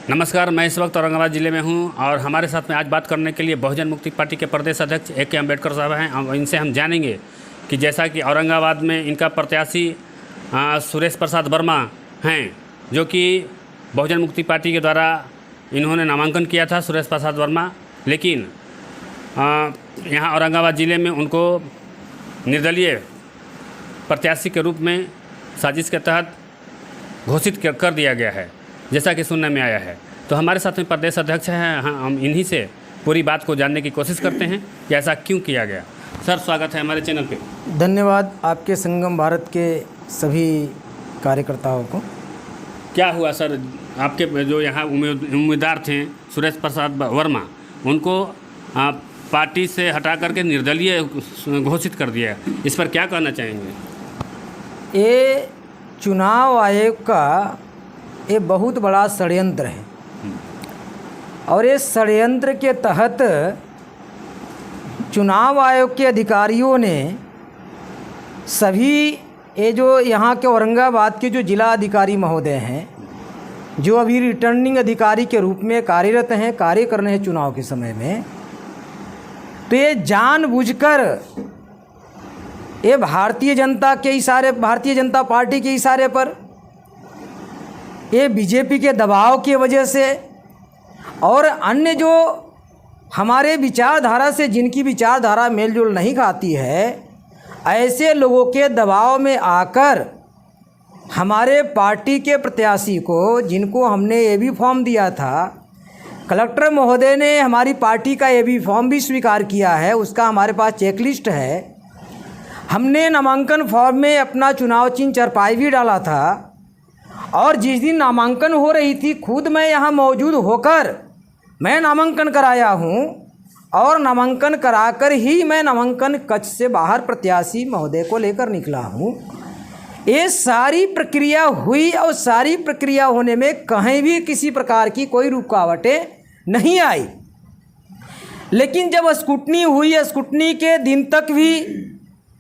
नमस्कार, मैं इस वक्त औरंगाबाद ज़िले में हूं और हमारे साथ में आज बात करने के लिए बहुजन मुक्ति पार्टी के प्रदेश अध्यक्ष A.K. अम्बेडकर साहब हैं। इनसे हम जानेंगे कि जैसा कि औरंगाबाद में इनका प्रत्याशी सुरेश प्रसाद वर्मा हैं, जो कि बहुजन मुक्ति पार्टी के द्वारा इन्होंने नामांकन किया था, सुरेश प्रसाद वर्मा, लेकिन यहाँ औरंगाबाद ज़िले में उनको निर्दलीय प्रत्याशी के रूप में साजिश के तहत घोषित कर दिया गया है, जैसा कि सुनने में आया है। तो हमारे साथ में प्रदेश अध्यक्ष हैं, हम इन्हीं से पूरी बात को जानने की कोशिश करते हैं कि ऐसा क्यों किया गया। सर, स्वागत है हमारे चैनल पे। धन्यवाद आपके संगम भारत के सभी कार्यकर्ताओं को। क्या हुआ सर, आपके जो यहाँ उम्मीदवार थे सुरेश प्रसाद वर्मा, उनको पार्टी से हटा करके निर्दलीय घोषित कर दिया, इस पर क्या कहना चाहेंगे? ये चुनाव आयोग का ये बहुत बड़ा षड्यंत्र है और इस षड्यंत्र के तहत चुनाव आयोग के अधिकारियों ने सभी ये जो यहाँ के औरंगाबाद के जो जिला अधिकारी महोदय हैं, जो अभी रिटर्निंग अधिकारी के रूप में कार्यरत हैं, कार्य कर रहे हैं चुनाव के समय में, तो ये जानबूझकर ये भारतीय जनता पार्टी के इशारे पर, ये बीजेपी के दबाव की वजह से और अन्य जो हमारे विचारधारा से जिनकी विचारधारा मेलजोल नहीं खाती है, ऐसे लोगों के दबाव में आकर हमारे पार्टी के प्रत्याशी को, जिनको हमने ये भी फॉर्म दिया था, कलेक्टर महोदय ने हमारी पार्टी का ये भी फॉर्म भी स्वीकार किया है, उसका हमारे पास चेकलिस्ट है। हमने नामांकन फॉर्म में अपना चुनाव चिन्ह चरपाई भी डाला था और जिस दिन नामांकन हो रही थी, खुद मैं यहाँ मौजूद होकर मैं नामांकन कराया हूँ और नामांकन कराकर ही मैं नामांकन कक्ष से बाहर प्रत्याशी महोदय को लेकर निकला हूँ। ये सारी प्रक्रिया हुई और सारी प्रक्रिया होने में कहीं भी किसी प्रकार की कोई रुकावटें नहीं आई। लेकिन जब स्क्रूटनी हुई, स्क्रूटनी के दिन तक भी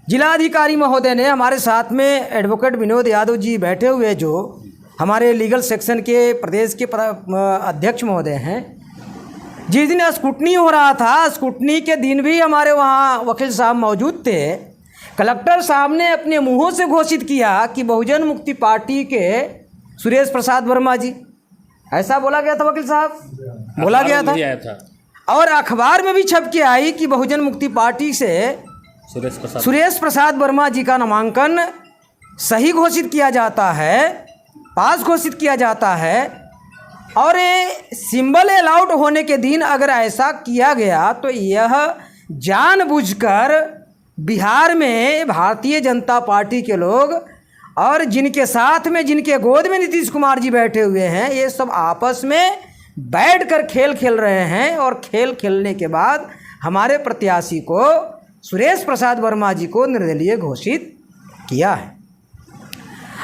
जिलाधिकारी महोदय ने, हमारे साथ में एडवोकेट विनोद यादव जी बैठे हुए, जो हमारे लीगल सेक्शन के प्रदेश के अध्यक्ष महोदय हैं, जिस दिन स्क्रूटनी हो रहा था, स्क्रूटनी के दिन भी हमारे वहाँ वकील साहब मौजूद थे। कलेक्टर साहब ने अपने मुंहों से घोषित किया कि बहुजन मुक्ति पार्टी के सुरेश प्रसाद वर्मा जी, ऐसा बोला गया था वकील साहब, बोला गया था और अखबार में भी छप के आई कि बहुजन मुक्ति पार्टी से सुरेश प्रसाद वर्मा जी का नामांकन सही घोषित किया जाता है, पास घोषित किया जाता है। और ये सिंबल अलाउड होने के दिन अगर ऐसा किया गया तो यह जानबूझकर बिहार में भारतीय जनता पार्टी के लोग और जिनके साथ में, जिनके गोद में नीतीश कुमार जी बैठे हुए हैं, ये सब आपस में बैठकर खेल खेल रहे हैं और खेल खेलने के बाद हमारे प्रत्याशी को, सुरेश प्रसाद वर्मा जी को निर्दलीय घोषित किया है।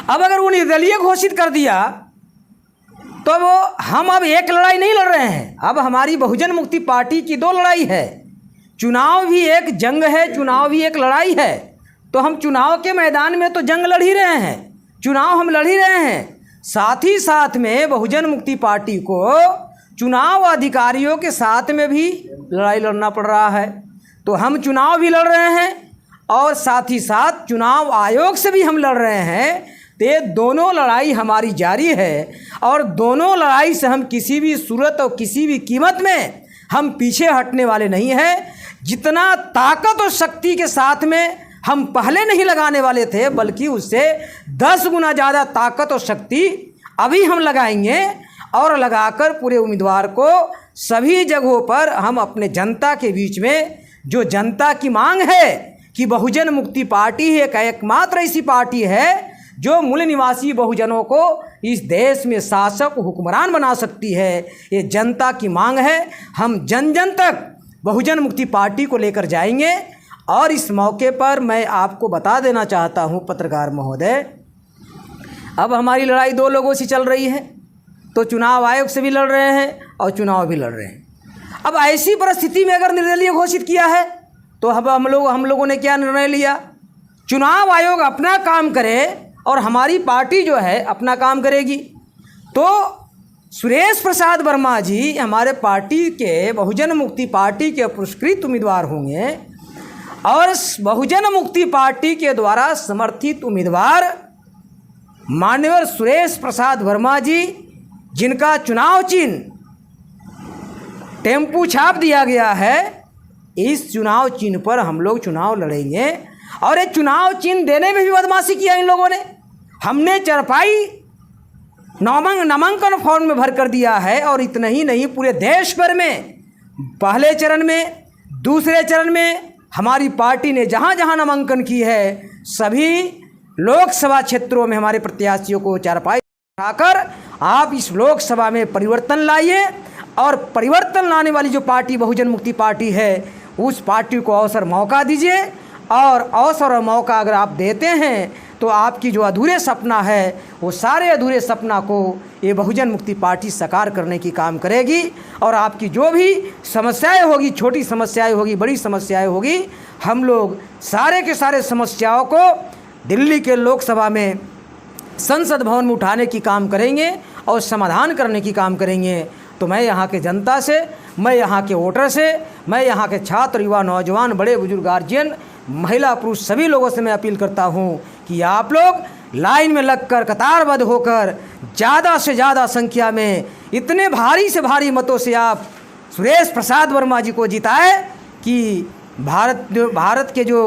अब अगर वो निर्दलीय घोषित कर दिया तो हम अब एक लड़ाई नहीं लड़ रहे हैं, अब हमारी बहुजन मुक्ति पार्टी की दो लड़ाई है। चुनाव भी एक जंग है, चुनाव भी एक लड़ाई है। तो हम चुनाव के मैदान में तो जंग लड़ ही रहे हैं, चुनाव हम लड़ ही रहे हैं, साथ ही साथ में बहुजन मुक्ति पार्टी को चुनाव अधिकारियों के साथ में भी लड़ाई लड़ना पड़ रहा है। तो हम चुनाव भी लड़ रहे हैं और साथ ही साथ चुनाव आयोग से भी हम लड़ रहे हैं। तो ये दोनों लड़ाई हमारी जारी है और दोनों लड़ाई से हम किसी भी सूरत और किसी भी कीमत में हम पीछे हटने वाले नहीं हैं। जितना ताकत और शक्ति के साथ में हम पहले नहीं लगाने वाले थे, बल्कि उससे 10 गुना ज़्यादा ताकत और शक्ति अभी हम लगाएंगे और लगाकर पूरे उम्मीदवार को सभी जगहों पर हम अपने जनता के बीच में, जो जनता की मांग है कि बहुजन मुक्ति पार्टी एक एकमात्र ऐसी पार्टी है जो मूल निवासी बहुजनों को इस देश में शासक हुक्मरान बना सकती है, ये जनता की मांग है। हम जन जन तक बहुजन मुक्ति पार्टी को लेकर जाएंगे। और इस मौके पर मैं आपको बता देना चाहता हूँ पत्रकार महोदय, अब हमारी लड़ाई दो लोगों से चल रही है, तो चुनाव आयोग से भी लड़ रहे हैं और चुनाव भी लड़ रहे हैं। अब ऐसी परिस्थिति में अगर निर्दलीय घोषित किया है तो अब हम लोगों ने क्या निर्णय लिया, चुनाव आयोग अपना काम करे और हमारी पार्टी जो है अपना काम करेगी। तो सुरेश प्रसाद वर्मा जी हमारे पार्टी के बहुजन मुक्ति पार्टी के पुरस्कृत उम्मीदवार होंगे और बहुजन मुक्ति पार्टी के द्वारा समर्थित उम्मीदवार माननीय सुरेश प्रसाद वर्मा जी, जिनका चुनाव चिन्ह टेम्पू छाप दिया गया है, इस चुनाव चिन्ह पर हम लोग चुनाव लड़ेंगे। और ये चुनाव चिन्ह देने में भी बदमाशी किया इन लोगों ने। हमने चरपाई नामांकन फॉर्म में भर कर दिया है और इतना ही नहीं, पूरे देश भर में पहले चरण में, दूसरे चरण में हमारी पार्टी ने जहाँ जहाँ नामांकन की है सभी लोकसभा क्षेत्रों में हमारे प्रत्याशियों को चारपाई उठाकर आप इस लोकसभा में परिवर्तन लाइए और परिवर्तन लाने वाली जो पार्टी बहुजन मुक्ति पार्टी है उस पार्टी को अवसर मौका दीजिए। और अवसर और मौका अगर आप देते हैं तो आपकी जो अधूरे सपना है वो सारे अधूरे सपना को ये बहुजन मुक्ति पार्टी साकार करने की काम करेगी। और आपकी जो भी समस्याएं होगी, छोटी समस्याएं होगी, बड़ी समस्याएं होगी, हम लोग सारे के सारे समस्याओं को दिल्ली के लोकसभा में संसद भवन में उठाने की काम करेंगे और समाधान करने की काम करेंगे। तो मैं यहाँ के जनता से, मैं यहाँ के वोटर से, मैं यहाँ के छात्र, युवा, नौजवान, बड़े बुजुर्ग, गार्जियन, महिला, पुरुष सभी लोगों से मैं अपील करता हूँ कि आप लोग लाइन में लगकर कतारबद्ध होकर ज़्यादा से ज़्यादा संख्या में इतने भारी से भारी मतों से आप सुरेश प्रसाद वर्मा जी को जिताए कि भारत के जो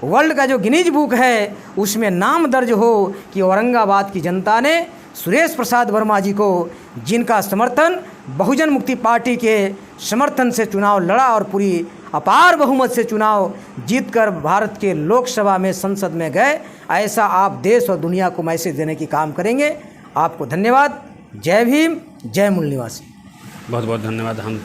वर्ल्ड का जो गिनीज बुक है उसमें नाम दर्ज हो कि औरंगाबाद की जनता ने सुरेश प्रसाद वर्मा जी को, जिनका समर्थन बहुजन मुक्ति पार्टी के समर्थन से चुनाव लड़ा और पूरी अपार बहुमत से चुनाव जीतकर भारत के लोकसभा में, संसद में गए, ऐसा आप देश और दुनिया को मैसेज देने की काम करेंगे। आपको धन्यवाद। जय भीम, जय मूल निवासी। बहुत बहुत धन्यवाद। हम